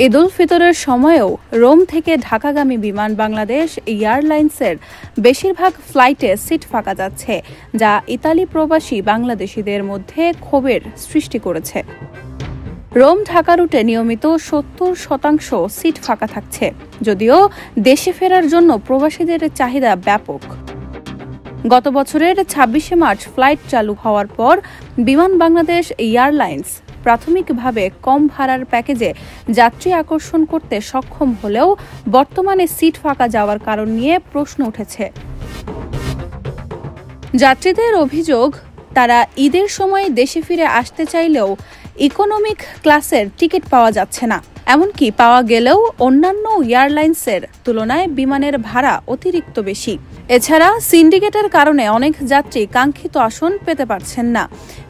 ঈদ উল ফিতরের সময়েও রোম থেকে ঢাকাগামী বিমান বাংলাদেশ এয়ারলাইন্সের বেশিরভাগ ফ্লাইটে সিট ফাঁকা যাচ্ছে, যা ইতালি প্রবাসী বাংলাদেশিদের মধ্যে ক্ষোভের সৃষ্টি করেছে। রোম ঢাকা রুটে নিয়মিত ৭০% সিট ফাঁকা থাকছে, যদিও দেশে ফেরার জন্য প্রবাসীদের চাহিদা ব্যাপক। গত বছরের ২৬শে মার্চ ফ্লাইট চালু হওয়ার পর বিমান বাংলাদেশ এয়ারলাইন্স প্রাথমিকভাবে কম ভাড়ার প্যাকেজে যাত্রী আকর্ষণ করতে সক্ষম হলেও বর্তমানে সিট ফাঁকা যাওয়ার কারণ নিয়ে প্রশ্ন উঠেছে। যাত্রীদের অভিযোগ, তারা ঈদের সময় দেশে ফিরে আসতে চাইলেও ইকোনমিক ক্লাসের টিকিট পাওয়া যাচ্ছে না, এমনকি পাওয়া গেলেও অন্যান্য এয়ারলাইন্সের তুলনায় বিমানের ভাড়া অতিরিক্ত বেশি। এছাড়া সিন্ডিকেটের কারণে অনেক যাত্রী কাঙ্ক্ষিত আসন পেতে পারছেন না।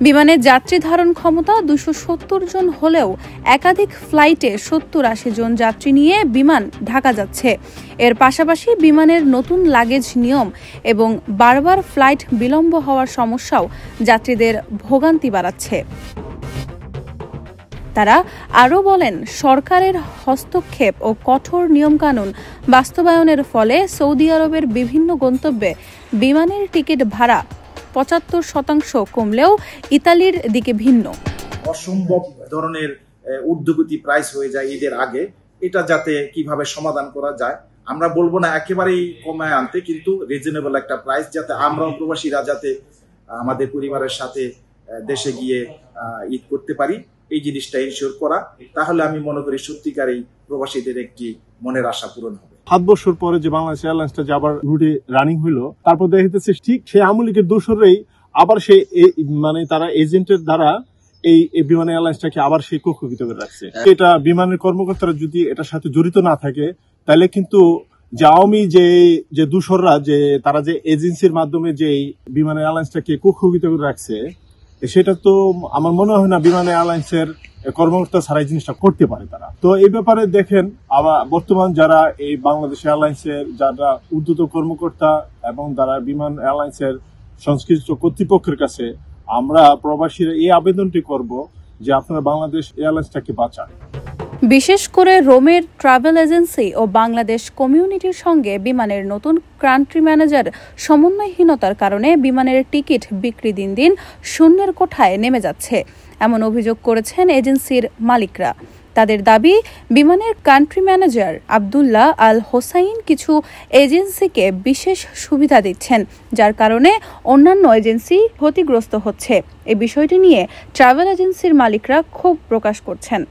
বিমানের যাত্রী ধারণ ক্ষমতা ২৭০ জন হলেও একাধিক ফ্লাইটে ৭০-৮০ জন যাত্রী নিয়ে বিমান ঢাকা যাচ্ছে। এর পাশাপাশি বিমানের নতুন লাগেজ নিয়ম এবং বারবার ফ্লাইট বিলম্ব হওয়ার সমস্যাও যাত্রীদের ভোগান্তি বাড়াচ্ছে। তারা আরও বলেন, সরকারের হস্তক্ষেপ ও কঠোর নিয়মকানুন বাস্তবায়নের ফলে সৌদি আরবের বিভিন্ন গন্তব্যে বিমানের টিকিট ভাড়া ৭৫% কমলেও ইতালির দিকে ভিন্ন। অসম্ভব ধরনের ঊর্ধ্বগতি প্রাইস হয়ে যায় ঈদের আগে। এটা যাতে কিভাবে সমাধান করা যায়, আমরা বলবো না একেবারেই কমায় আনতে, কিন্তু রিজনেবল একটা প্রাইস যাতে আমরা প্রবাসীরা যাতে আমাদের পরিবারের সাথে দেশে গিয়ে ঈদ করতে পারি, এই জিনিসটা এনশিওর করা। তাহলে আমি মনে করি সত্যিকার এই প্রবাসীদের একটি মনের আশা পূরণ হবে। ৭ বছর পরে যে বাংলাদেশ এয়ারলাইন্সটা যে আবার রুটে রানিং হইলো, তারপর দেখা যাচ্ছে ঠিক সেই আওয়ামী লীগের দোসররাই আবার সেই মানে তারা এজেন্টের দ্বারা এই বিমান এয়ারলাইন্সটাকে আবার সেই কক্ষিত করে রাখছে। এটা বিমানের কর্মকর্তারা যদি এটার সাথে জড়িত না থাকে, তাহলে কিন্তু যে আওয়ামী যে দোসররা যে তারা যে এজেন্সির মাধ্যমে যে বিমান এয়ারলাইন্সটাকে কক্ষিত করে রাখছে, সেটা তো আমার মনে হয় না বিমান এয়ারলাইন্সের কর্মকর্তা ছাড়া এই জিনিসটা করতে পারে তারা। তো এই ব্যাপারে দেখেন, আবার বর্তমান যারা এই বাংলাদেশ এয়ারলাইন্সের যারা ঊর্ধ্বতন কর্মকর্তা এবং যারা বিমান এয়ারলাইন্সের সংশ্লিষ্ট কর্তৃপক্ষের কাছে আমরা প্রবাসীরা এই আবেদনটি করব যে আপনারা বাংলাদেশ এয়ারলাইন্সটাকে বাঁচান। বিশেষ করে রোমের ট্রাভেল এজেন্সি ও বাংলাদেশ কমিউনিটির সঙ্গে বিমানের নতুন কান্ট্রি ম্যানেজার সমন্বয়হীনতার কারণে বিমানের টিকিট বিক্রি দিন দিন শূন্যের কোঠায় নেমে যাচ্ছে, এমন অভিযোগ করেছেন এজেন্সির মালিকরা। তাদের দাবি, বিমানের কান্ট্রি ম্যানেজার আবদুল্লাহ আল হোসাইন কিছু এজেন্সিকে বিশেষ সুবিধা দিচ্ছেন, যার কারণে অন্যান্য এজেন্সি ক্ষতিগ্রস্ত হচ্ছে। এই বিষয়টি নিয়ে ট্রাভেল এজেন্সির মালিকরা ক্ষোভ প্রকাশ করছেন।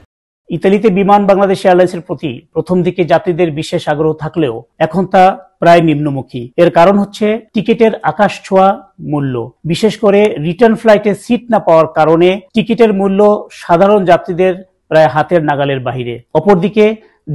ইতালিতে বিমান বাংলাদেশ এয়ারলাইন্সের প্রতি প্রথম দিকে যাত্রীদের বিশেষ আগ্রহ থাকলেও এখন তা প্রায় নিম্নমুখী। এর কারণ হচ্ছে টিকিটের আকাশ ছোঁয়া মূল্য। বিশেষ করে রিটার্ন ফ্লাইটে সিট না পাওয়ার কারণে টিকিটের মূল্য সাধারণ যাত্রীদের প্রায় হাতের নাগালের বাহিরে। অপরদিকে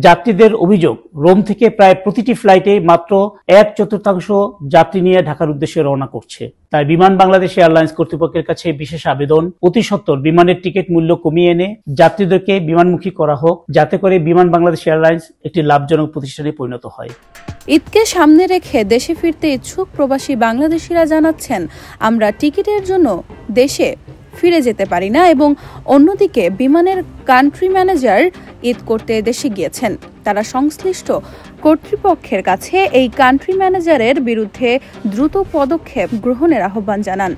যাত্রীদের অভিযোগ, রোম থেকে প্রায় প্রতিটি ফ্লাইটে মাত্র ১/৪ যাত্রী নিয়ে ঢাকার উদ্দেশ্যে রওনা করছে। তাই বিমান বাংলাদেশ এয়ারলাইন্স কর্তৃপক্ষের কাছে বিশেষ আবেদন, অতি সত্বর বিমানের টিকিট মূল্য কমিয়ে এনে যাত্রীদেরকে বিমানমুখী করা হোক, যাতে করে বিমান বাংলাদেশ এয়ারলাইন্স একটি লাভজনক প্রতিষ্ঠানে পরিণত হয়। ঈদকে সামনে রেখে দেশে ফিরতে ইচ্ছুক প্রবাসী বাংলাদেশিরা জানাচ্ছেন, আমরা টিকিটের জন্য দেশে ফিরে যেতে পারি না, এবং অন্যদিকে বিমানের কান্ট্রি ম্যানেজার ঈদ করতে দেশে গিয়েছেন। তারা সংশ্লিষ্ট কর্তৃপক্ষের কাছে এই কান্ট্রি ম্যানেজারের বিরুদ্ধে দ্রুত পদক্ষেপ গ্রহণের আহ্বান জানান।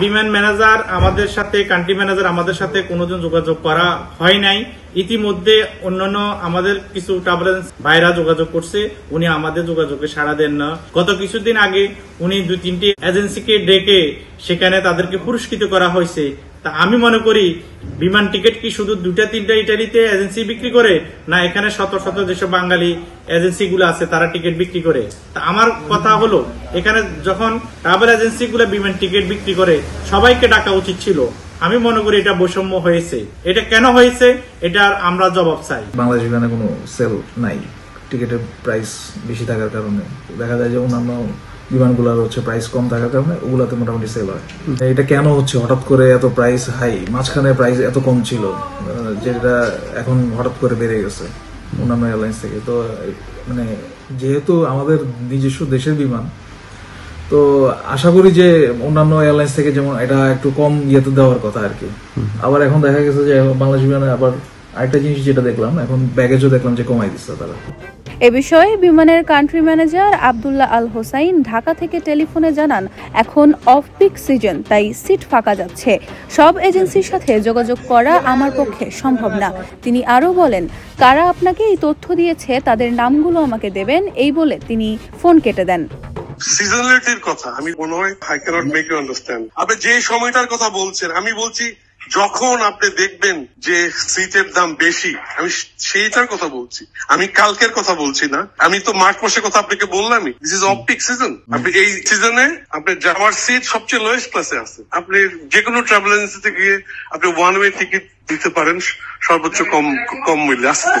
বিমান ম্যানেজার আমাদের সাথে, কান্ট্রি ম্যানেজার আমাদের সাথে কোনোদিন যোগাযোগ করা হয় নাই। ইতিমধ্যে অন্যান্য আমাদের কিছু ট্রাভেল ভাইরা যোগাযোগ করছে, উনি আমাদের যোগাযোগে সাড়া দেন না। গত কিছুদিন আগে উনি ২-৩টি এজেন্সিকে ডেকে সেখানে তাদেরকে পুরস্কৃত করা হয়েছে। তা আমি মনে করি বিমান টিকিট কি শুধু ২-৩টা ইটালিতে এজেন্সি বিক্রি করে, না এখানে শত শত যেসব বাঙালি এজেন্সি গুলো আছে তারা টিকিট বিক্রি করে। তা আমার কথা হলো, এখানে যখন ট্রাভেল এজেন্সি গুলো বিমান টিকিট বিক্রি করে, সবাইকে ডাকা উচিত ছিল। আমি মনে করি এটা বৈষম্য হয়েছে। এটা কেন হয়েছে, এটার আমরা জবাব চাই। বাংলাদেশ বিমানে কোনো সেল নাই, টিকিটের প্রাইস বেশি থাকার কারণে দেখা যায় যে অন্যান্য বিমানগুলোর হচ্ছে প্রাইস কম থাকার কারণে ওগুলাতে মোটামুটি সেল হয়। এটা কেন হচ্ছে, হঠাৎ করে এত প্রাইস হাই, মাঝখানে প্রাইস এত কম ছিল, যেটা এখন হঠাৎ করে বেড়ে গেছে অন্যান্য এয়ারলাইন্স থেকে। তো মানে যেহেতু আমাদের নিজস্ব দেশের বিমান, তো আশা করি যে অন্যান্য এয়ারলাইন্স থেকে যেমন এটা একটু কম ইয়েতে দেওয়ার কথা আর কি। আবার এখন দেখা গেছে যে বাংলাদেশ বিমানে আবার আরেকটা জিনিস যেটা দেখলাম, এখন ব্যাগেজও দেখলাম যে কমাই দিচ্ছে তারা। এ বিষয়ে বিমানের কান্ট্রি ম্যানেজার আব্দুল্লাহ আল হোসাইন ঢাকা থেকে টেলিফোনে জানান, এখন অফ পিক সিজন, তাই সিট ফাঁকা যাচ্ছে। সব এজেন্সির সাথে যোগাযোগ করা আমার পক্ষে সম্ভব না। তিনি আরও বলেন, কারা আপনাকে এই তথ্য দিয়েছে তাদের নামগুলো আমাকে দেবেন, এই বলে তিনি ফোন কেটে দেন। সিজনালিটির কথা আমি মনে হয় I cannot make you understand. আপনি যে সময়টার কথা বলছেন, আমি বলছি যখন আপনি দেখবেন যে সিটের দাম বেশি, আমি সেইটার কথা বলছি, আমি কালকের কথা বলছি না। আমি তো মার্চ মাসের কথা আপনাকে বললামই। This is of peak season. আপনি এই সিজনে আপনি যাওয়ার সিট সবচেয়ে লোয়েস্ট ক্লাসে আছে। আপনি যে কোনো ট্রাভেল এজেন্সিতে গিয়ে আপনি ওয়ান ওয়ে টিকিট দিতে পারেন সর্বোচ্চ কম মূল্যে আসতে,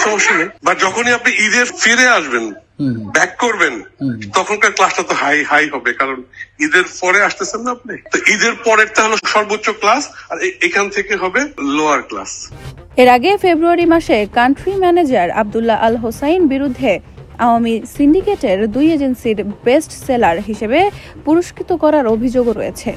সমস্যা নেই। বা যখনই আপনি ঈদের ফিরে আসবেন, ব্যাক করবেন, তখনকার ক্লাসটা তো হাই হবে, কারণ ঈদের পরে আসতেছেন না আপনি। তো ঈদের পরেরটা হলো সর্বোচ্চ ক্লাস, আর এখান থেকে হবে লোয়ার ক্লাস। এর আগে ফেব্রুয়ারি মাসে কান্ট্রি ম্যানেজার আব্দুল্লাহ আল হোসাইন বিরুদ্ধে আওয়ামী সিন্ডিকেটের 2 এজেন্সির বেস্ট সেলার হিসেবে পুরস্কৃত করার অভিযোগও রয়েছে।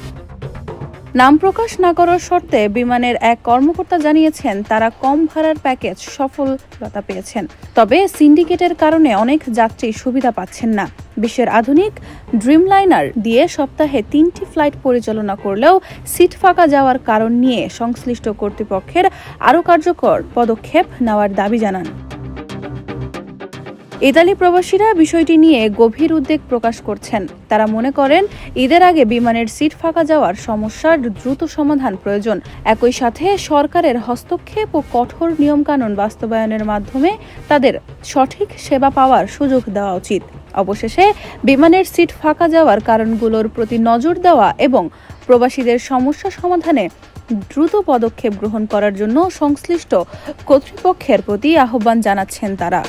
নাম প্রকাশ না করার শর্তে বিমানের এক কর্মকর্তা জানিয়েছেন, তারা কম ভাড়ার প্যাকেজ সফলতা পেয়েছেন। তবে সিন্ডিকেটের কারণে অনেক যাত্রী সুবিধা পাচ্ছেন না। বিশ্বের আধুনিক ড্রিমলাইনার দিয়ে সপ্তাহে 3টি ফ্লাইট পরিচালনা করলেও সিট ফাঁকা যাওয়ার কারণ নিয়ে সংশ্লিষ্ট কর্তৃপক্ষের আরও কার্যকর পদক্ষেপ নেওয়ার দাবি জানান। ইতালি প্রবাসীরা বিষয়টি নিয়ে গভীর উদ্বেগ প্রকাশ করছেন। তারা মনে করেন, ঈদের আগে বিমানের সিট ফাঁকা যাওয়ার সমস্যার দ্রুত সমাধান প্রয়োজন। একই সাথে সরকারের হস্তক্ষেপ ও কঠোর নিয়মকানুন বাস্তবায়নের মাধ্যমে তাদের সঠিক সেবা পাওয়ার সুযোগ দেওয়া উচিত। অবশেষে বিমানের সিট ফাঁকা যাওয়ার কারণগুলোর প্রতি নজর দেওয়া এবং প্রবাসীদের সমস্যা সমাধানে দ্রুত পদক্ষেপ গ্রহণ করার জন্য সংশ্লিষ্ট কর্তৃপক্ষের প্রতি আহ্বান জানাচ্ছেন তারা।